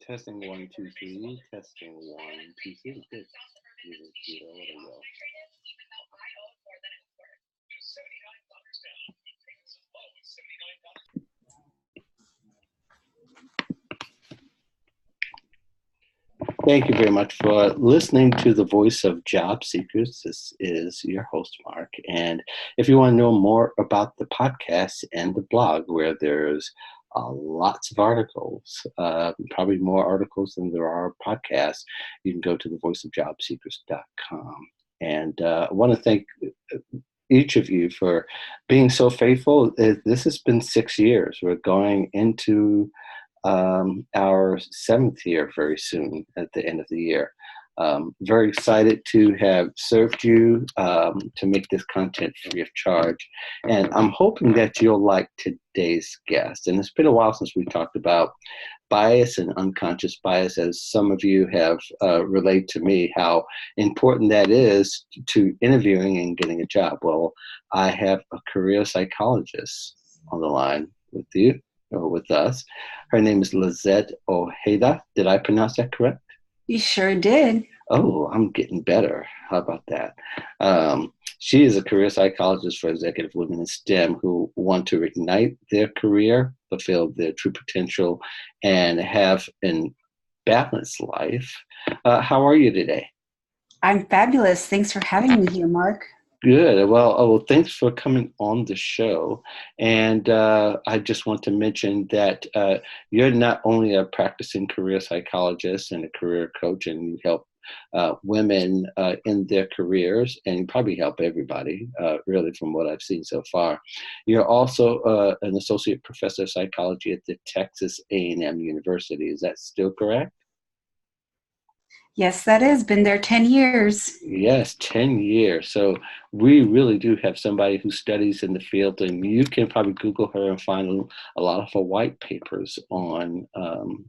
Testing 1, 2, 3. Testing 1, 2, 3. Good. Thank you very much for listening to the Voice of Job Seekers. This is your host, Mark. And if you want to know more about the podcast and the blog, where there's lots of articles, probably more articles than there are podcasts, you can go to thevoiceofjobseekers.com. And I want to thank each of you for being so faithful. This has been 6 years. We're going into our 7th year very soon at the end of the year. Very excited to have served you, to make this content free of charge. And I'm hoping that you'll like today's guest. And it's been a while since we talked about bias and unconscious bias, as some of you have relayed to me how important that is to interviewing and getting a job. Well, I have a career psychologist on the line with you, or with us. Her name is Lizette Ojeda. Did I pronounce that correct? You sure did. Oh, I'm getting better. How about that? She is a career psychologist for executive women in STEM who want to ignite their career, fulfill their true potential, and have a balanced life. How are you today? I'm fabulous. Thanks for having me here, Mark. Good. Well, thanks for coming on the show. And I just want to mention that you're not only a practicing career psychologist and a career coach, and you help women in their careers, and you probably help everybody, really, from what I've seen so far. You're also an associate professor of psychology at the Texas A&M University. Is that still correct? Yes, that is. Been there 10 years. Yes, 10 years. So we really do have somebody who studies in the field, and you can probably Google her and find a lot of her white papers on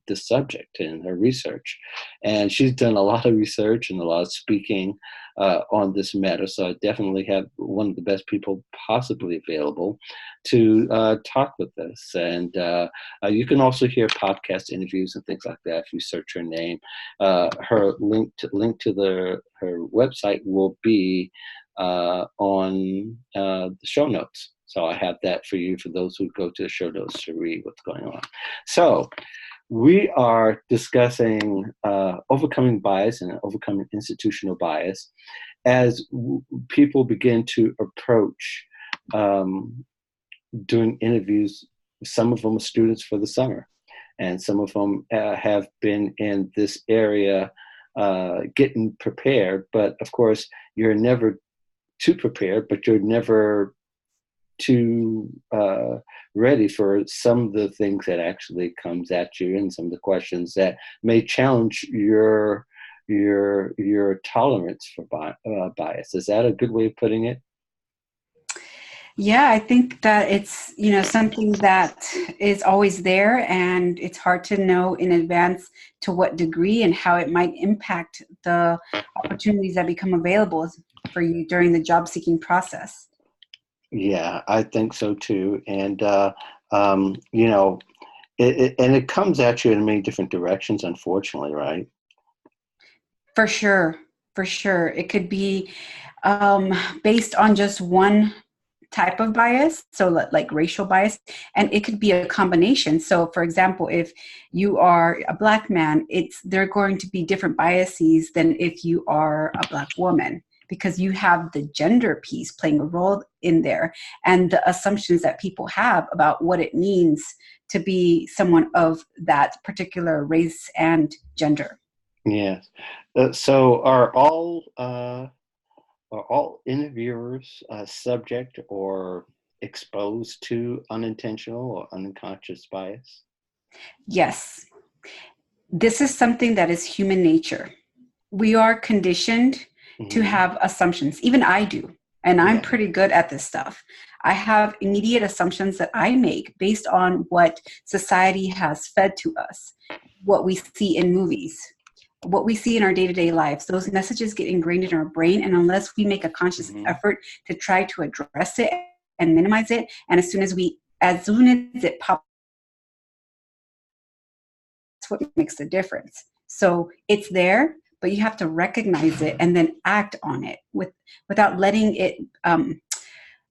the subject and her research. And she's done a lot of research and a lot of speaking on this matter. So I definitely have one of the best people possibly available to talk with us. And you can also hear podcast interviews and things like that if you search her name. Her link to her website will be on the show notes. So I have that for you, for those who go to the show notes to read what's going on. So we are discussing overcoming bias and overcoming institutional bias as people begin to approach doing interviews. Some of them are students for the summer, and some of them have been in this area getting prepared. But of course, you're never too prepared, but you're never too ready for some of the things that actually comes at you, and some of the questions that may challenge your tolerance for bias. Is that a good way of putting it? Yeah, I think that it's, something that is always there, and it's hard to know in advance to what degree and how it might impact the opportunities that become available for you during the job seeking process. Yeah, I think so too. And, it comes at you in many different directions, unfortunately, right? For sure. For sure. It could be based on just one type of bias, so like racial bias, and it could be a combination. So for example, if you are a Black man, there are going to be different biases than if you are a Black woman, because you have the gender piece playing a role in there, and the assumptions that people have about what it means to be someone of that particular race and gender. Yes. So are all interviewers subject or exposed to unintentional or unconscious bias? Yes. This is something that is human nature. We are conditioned to have assumptions. Even I do. And I'm pretty good at this stuff. I have immediate assumptions that I make based on what society has fed to us, what we see in movies, what we see in our day-to-day lives. Those messages get ingrained in our brain, and unless we make a conscious effort to try to address it and minimize it, and as soon as we as soon as it pops, that's what makes the difference. So it's there, but you have to recognize it and then act on it without letting it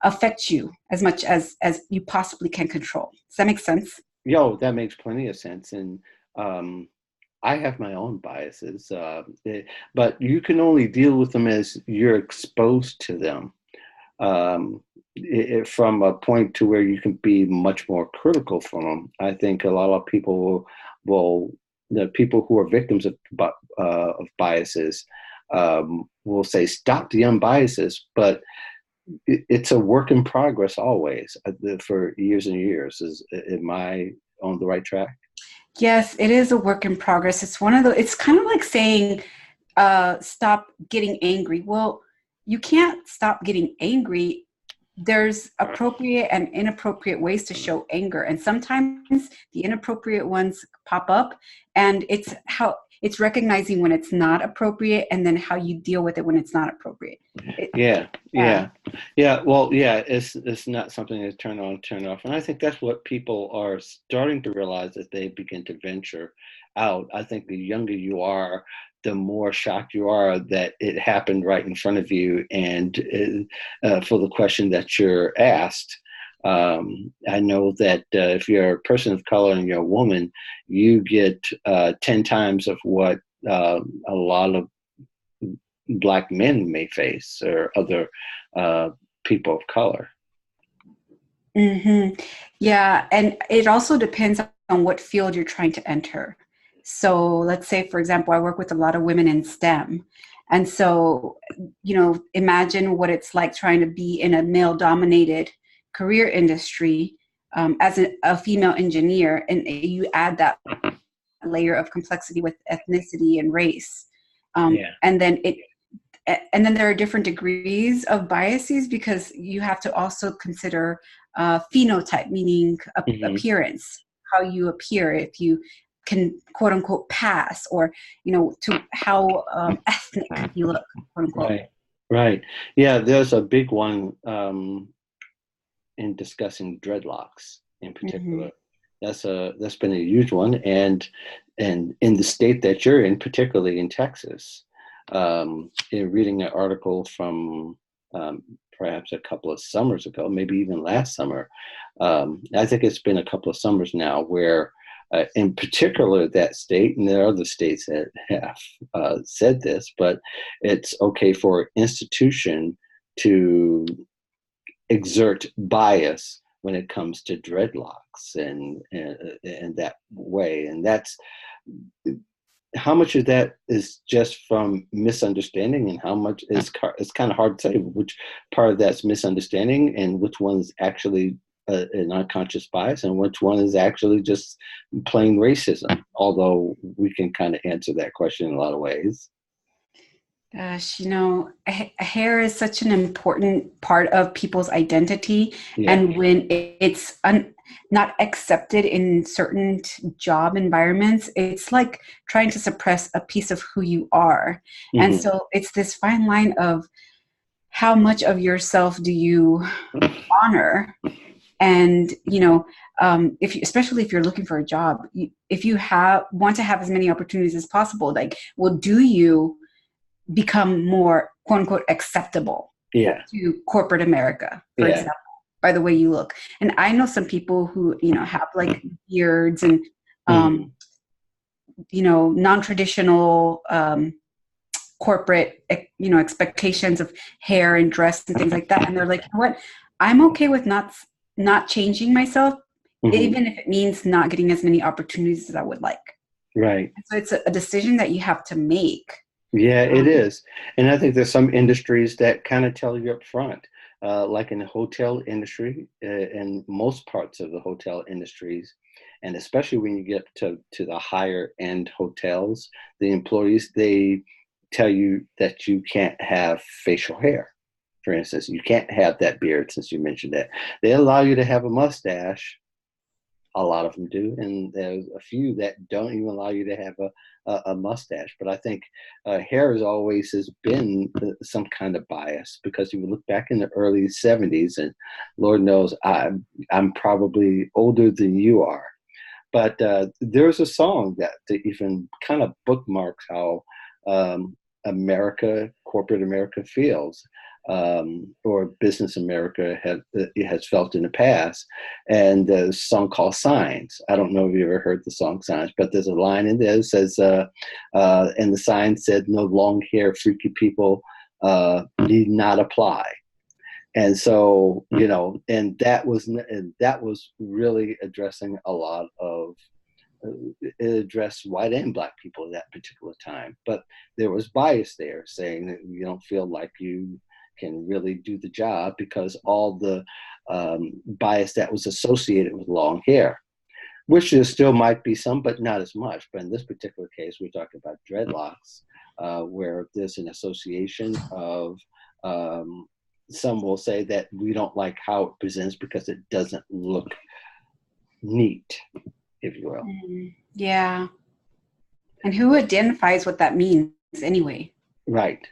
affect you as much as you possibly can control. Does that make sense? Yo, that makes plenty of sense. And I have my own biases, but you can only deal with them as you're exposed to them. From a point to where you can be much more critical from them. I think a lot of people will the people who are victims of biases will say, stop the unbiases, but it's a work in progress always for years and years. Am I on the right track? Yes, it is a work in progress. It's one of the, it's kind of like saying, stop getting angry. Well, you can't stop getting angry. There's appropriate and inappropriate ways to show anger. And sometimes the inappropriate ones pop up, and it's recognizing when it's not appropriate and then how you deal with it when it's not appropriate. Yeah. Well, yeah, it's not something to turn on, turn off. And I think that's what people are starting to realize as they begin to venture out. I think the younger you are, the more shocked you are that it happened right in front of you. And for the question that you're asked, I know that if you're a person of color and you're a woman, you get 10 times of what a lot of Black men may face, or other people of color. Mm-hmm. Yeah, and it also depends on what field you're trying to enter. So let's say, for example, I work with a lot of women in STEM. And so, imagine what it's like trying to be in a male-dominated career industry as a female engineer, and you add that layer of complexity with ethnicity and race. And then there are different degrees of biases, because you have to also consider phenotype, meaning appearance, how you appear, if you can quote unquote pass, or to how ethnic you look, quote unquote. Right. Yeah, there's a big one in discussing dreadlocks in particular. That's been a huge one, and in the state that you're in, particularly in Texas. In reading an article from perhaps a couple of summers ago, maybe even last summer. I think it's been a couple of summers now where, in particular, that state, and there are other states that have said this, but it's okay for an institution to exert bias when it comes to dreadlocks and that way. And that's, how much of that is just from misunderstanding, and how much is, it's kind of hard to say which part of that's misunderstanding and which one is actually an unconscious bias and which one is actually just plain racism, although we can kind of answer that question in a lot of ways. Gosh, hair is such an important part of people's identity. Yeah. And when it's not accepted in certain job environments, it's like trying to suppress a piece of who you are. And so it's this fine line of how much of yourself do you honor? And, especially if you're looking for a job, if you want to have as many opportunities as possible, like, well, do you become more quote unquote acceptable to corporate America, for example, by the way you look? And I know some people who, have like beards and, non-traditional corporate, expectations of hair and dress and things like that. And they're like, you know what? I'm okay with not changing myself, even if it means not getting as many opportunities as I would like. Right. So it's a decision that you have to make. Yeah, it is. And I think there's some industries that kind of tell you up front, like in the hotel industry, in most parts of the hotel industries, and especially when you get to the higher end hotels, the employees, they tell you that you can't have facial hair. For instance, you can't have that beard, since you mentioned that. They allow you to have a mustache, a lot of them do, and there's a few that don't even allow you to have a mustache. But I think hair has been some kind of bias, because if you look back in the early '70s, and Lord knows I'm probably older than you are, but there's a song that even kind of bookmarks how corporate America feels, or business America has felt in the past. And a song called Signs. I don't know if you ever heard the song Signs, but there's a line in there that says, and the sign said, "No long hair, freaky people need not apply." And so, and that was really addressing a lot of, it addressed white and Black people at that particular time. But there was bias there, saying that you don't feel like you can really do the job because all the bias that was associated with long hair, which there still might be some, but not as much. But in this particular case, we're talking about dreadlocks, where there's an association of, some will say that we don't like how it presents because it doesn't look neat, if you will. Yeah. And who identifies what that means anyway? Right.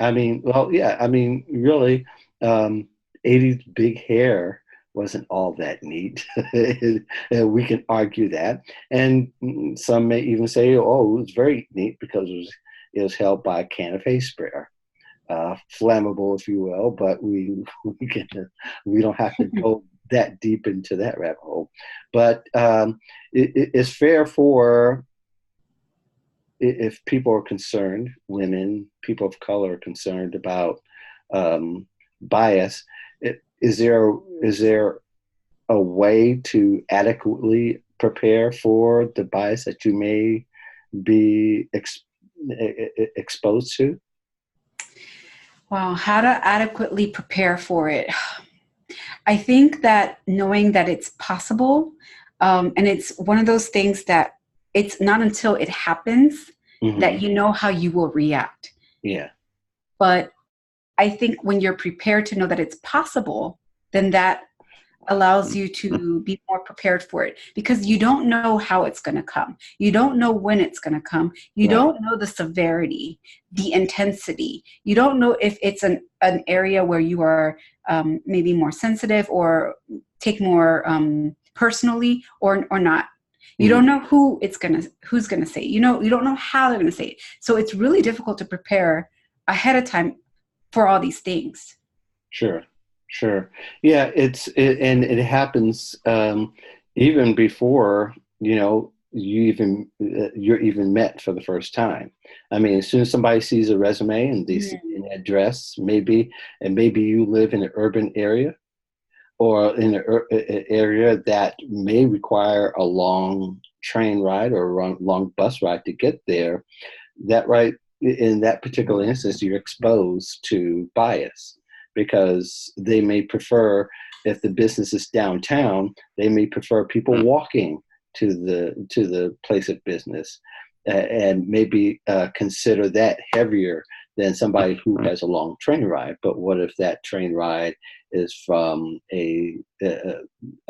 I mean, well, yeah, I mean, really, 80s big hair wasn't all that neat. We can argue that. And some may even say, oh, it was very neat because it was held by a can of hay sprayer. Flammable, if you will, but we don't have to go that deep into that rabbit hole. But it's fair for, if people are concerned, women, people of color are concerned about bias. Is there a way to adequately prepare for the bias that you may be exposed to? Wow, how to adequately prepare for it. I think that knowing that it's possible, and it's one of those things that it's not until it happens that you know how you will react. Yeah. But I think when you're prepared to know that it's possible, then that allows you to be more prepared for it, because you don't know how it's going to come. You don't know when it's going to come. You don't know the severity, the intensity. You don't know if it's an area where you are maybe more sensitive or take more personally or not. You don't know who's going to say it. You don't know how they're going to say it. So it's really difficult to prepare ahead of time for all these things. Sure. Yeah, and it happens even before you're even met for the first time. I mean, as soon as somebody sees a resume and they see an address, maybe you live in an urban area, or in an area that may require a long train ride or a long bus ride to get there. In that particular instance, you're exposed to bias, because they may prefer, if the business is downtown, they may prefer people walking to the place of business, and maybe consider that heavier than somebody who has a long train ride. But what if that train ride is from a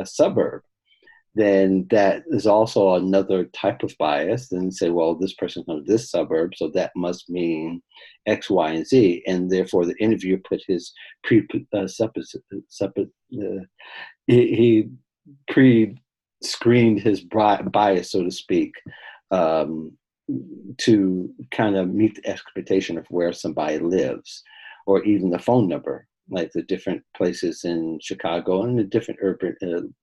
suburb? Then that is also another type of bias. Then say, well, this person's from this suburb, so that must mean X, Y, and Z. And therefore, the interviewer put his he pre-screened his bias, so to speak, to kind of meet the expectation of where somebody lives, or even the phone number. Like the different places in Chicago and the different urban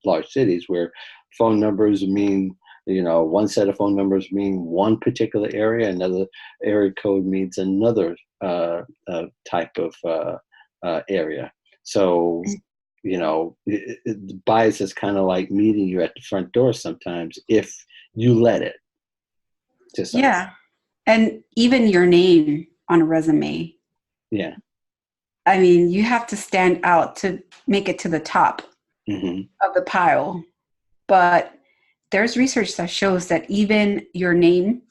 large cities where phone numbers mean, one set of phone numbers mean one particular area, another area code means another type of area. So, the bias is kind of like meeting you at the front door sometimes, if you let it. Yeah. And even your name on a resume. Yeah. I mean, you have to stand out to make it to the top of the pile. But there's research that shows that even your name,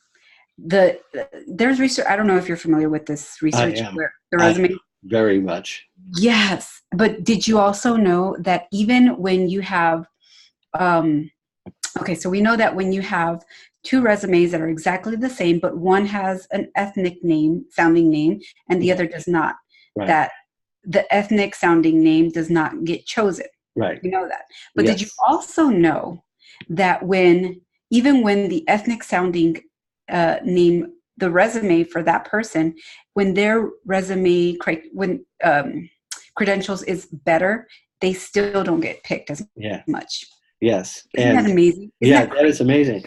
there's research. I don't know if you're familiar with this research. Where the resume. Very much. Yes. But did you also know that even when you have Okay, so we know that when you have two resumes that are exactly the same, but one has an ethnic name, sounding name, and the other does not, Right. that the ethnic sounding name does not get chosen. Right. You know that. But did you Yes. also know that even when the ethnic sounding name, the resume for that person, when their resume, credentials is better, they still don't get picked as Yeah. much. Yes. Isn't that And amazing? Isn't yeah, that that is crazy? amazing.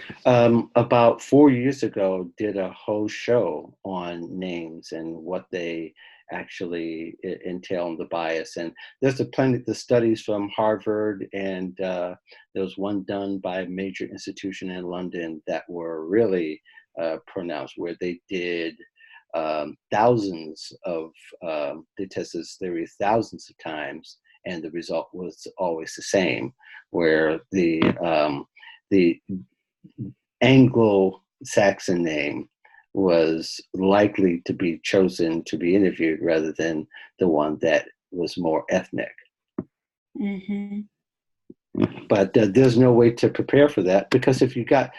About 4 years ago, did a whole show on names and what they actually entail in the bias. And there's the studies from Harvard, and there was one done by a major institution in London that were really pronounced, where they did thousands of they tested this theory thousands of times, and the result was always the same, where the Anglo-Saxon name was likely to be chosen to be interviewed rather than the one that was more ethnic. Mm-hmm. But there's no way to prepare for that, because if you got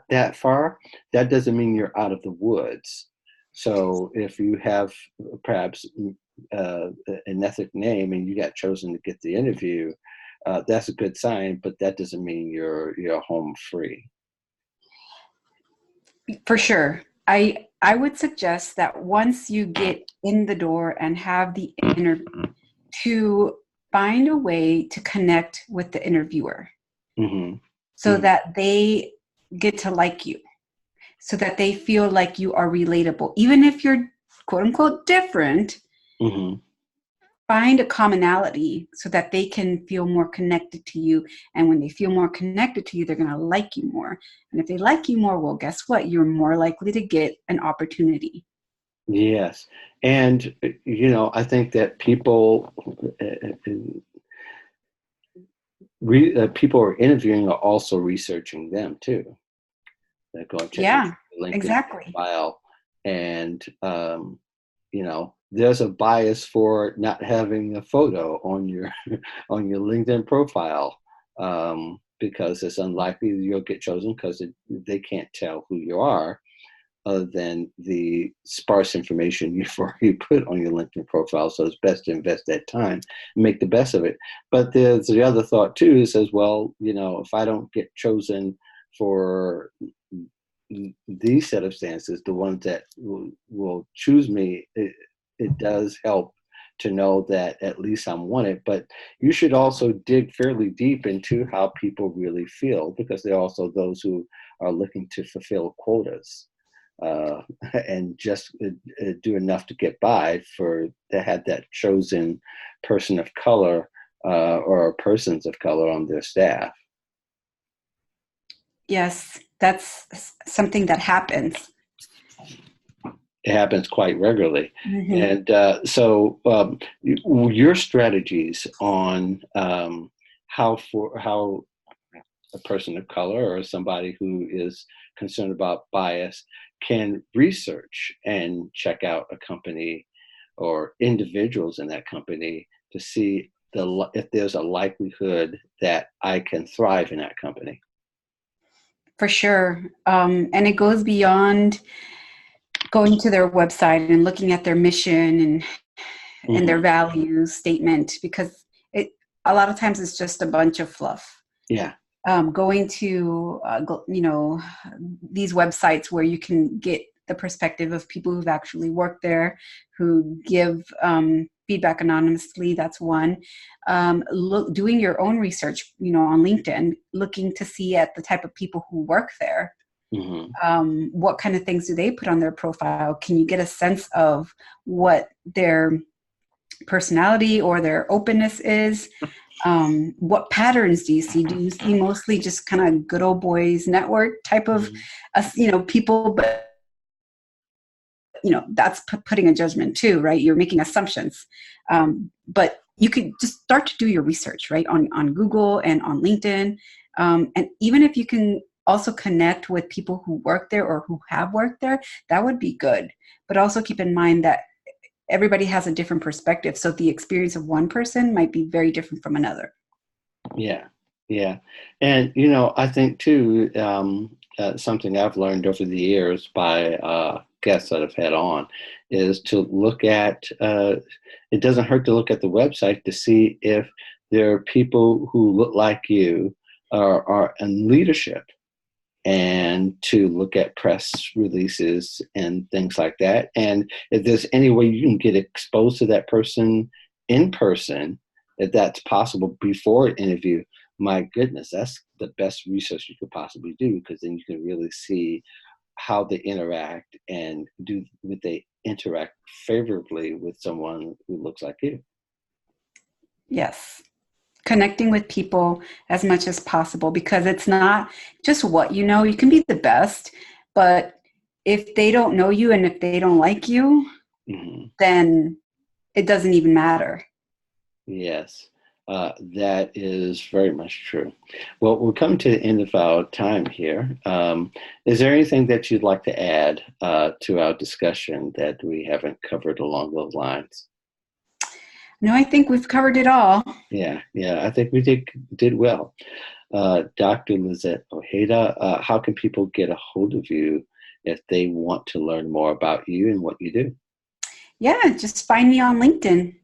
that far, that doesn't mean you're out of the woods. So if you have perhaps an ethnic name and you got chosen to get the interview, that's a good sign. But that doesn't mean you're home free. For sure. I would suggest that once you get in the door and have the interview, to find a way to connect with the interviewer Mm-hmm. so Mm-hmm. that they get to like you, so that they feel like you are relatable. Even if you're quote unquote different, Mm-hmm. find a commonality so that they can feel more connected to you. And when they feel more connected to you, they're going to like you more. And if they like you more, well, guess what? You're more likely to get an opportunity. Yes, and I think that people are interviewing are also researching them too. They're going checking Yeah, the LinkedIn exactly. profile, and there's a bias for not having a photo on your on your LinkedIn profile, because it's unlikely you'll get chosen, because they can't tell who you are other than the sparse information you've already put on your LinkedIn profile. So it's best to invest that time and make the best of it. But there's the other thought too, says, well, if I don't get chosen for these set of stances, the ones that will choose me, it does help to know that at least I'm wanted. But you should also dig fairly deep into how people really feel, because there are also those who are looking to fulfill quotas, uh, and just do enough to get by to have that chosen person of color, or persons of color on their staff. Yes, that's something that happens. It happens quite regularly. Mm-hmm. And so your strategies on how a person of color or somebody who is concerned about bias can research and check out a company or individuals in that company to see if there's a likelihood that I can thrive in that company. For sure. And it goes beyond going to their website and looking at their mission and their Mm-hmm. value statement, because it a lot of times it's just a bunch of fluff. Yeah. Going to these websites where you can get the perspective of people who've actually worked there, who give feedback anonymously. That's one. Doing your own research, on LinkedIn, looking to see at the type of people who work there. Mm-hmm. What kind of things do they put on their profile? Can you get a sense of what their personality or their openness is? What patterns do you see? Do you see mostly just kind of good old boys network type of, Mm-hmm. people? But that's putting a judgment too, right? You're making assumptions. But you could just start to do your research, right, on Google and on LinkedIn. And even if you can also connect with people who work there or who have worked there, that would be good. But also keep in mind that everybody has a different perspective. So the experience of one person might be very different from another. Yeah. Yeah. And, I think too, something I've learned over the years by guests that I've had on is to look at, it doesn't hurt to look at the website to see if there are people who look like you are in leadership, and to look at press releases and things like that. And if there's any way you can get exposed to that person in person, if that's possible before an interview, my goodness, that's the best research you could possibly do, because then you can really see how they interact, and would they interact favorably with someone who looks like you. Yes. Connecting with people as much as possible, because it's not just what you know. You can be the best, but if they don't know you and if they don't like you, Mm-hmm. then it doesn't even matter. Yes, that is very much true. Well, we're coming to the end of our time here. Is there anything that you'd like to add to our discussion that we haven't covered along those lines? No, I think we've covered it all. Yeah, I think we did well. Dr. Lizette Ojeda, how can people get a hold of you if they want to learn more about you and what you do? Yeah, just find me on LinkedIn.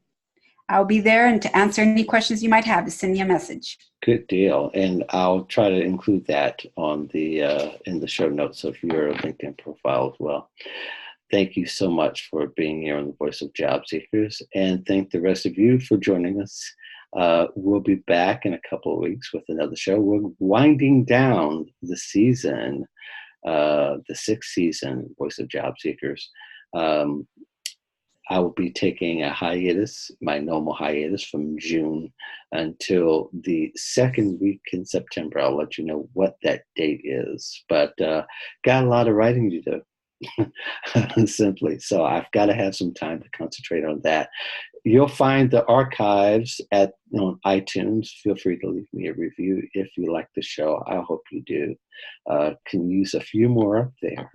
I'll be there, and to answer any questions you might have, to send me a message. Good deal, and I'll try to include that on the in the show notes of your LinkedIn profile as well. Thank you so much for being here on the Voice of Job Seekers, and thank the rest of you for joining us. We'll be back in a couple of weeks with another show. We're winding down the season, the sixth season, Voice of Job Seekers. I will be taking a hiatus, my normal hiatus, from June until the second week in September. I'll let you know what that date is, but got a lot of writing to do, simply. So I've got to have some time to concentrate on that. You'll find the archives on iTunes. Feel free to leave me a review if you like the show. I hope you do. Can use a few more up there.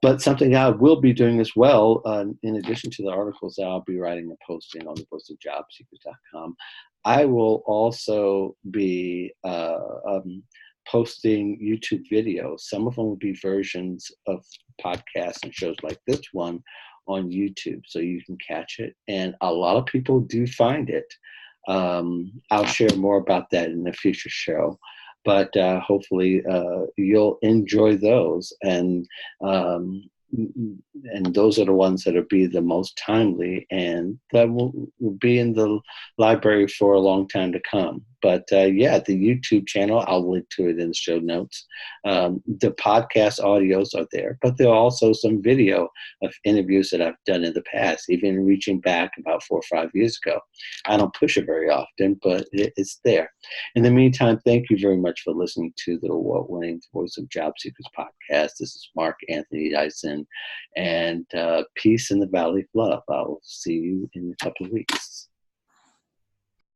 But something I will be doing as well, in addition to the articles that I'll be writing and posting on the voiceofjobseekers.com, I will also be posting YouTube videos. Some of them will be versions of podcasts and shows like this one on YouTube, so you can catch it. And a lot of people do find it. I'll share more about that in a future show. But hopefully you'll enjoy those, and those are the ones that'll be the most timely, and that will be in the library for a long time to come. But the YouTube channel, I'll link to it in the show notes. The podcast audios are there, but there are also some video of interviews that I've done in the past, even reaching back about 4 or 5 years ago. I don't push it very often, but it's there. In the meantime, thank you very much for listening to the award-winning Voice of Job Seekers podcast. This is Mark Anthony Dyson, and peace in the Valley of Love. I'll see you in a couple of weeks.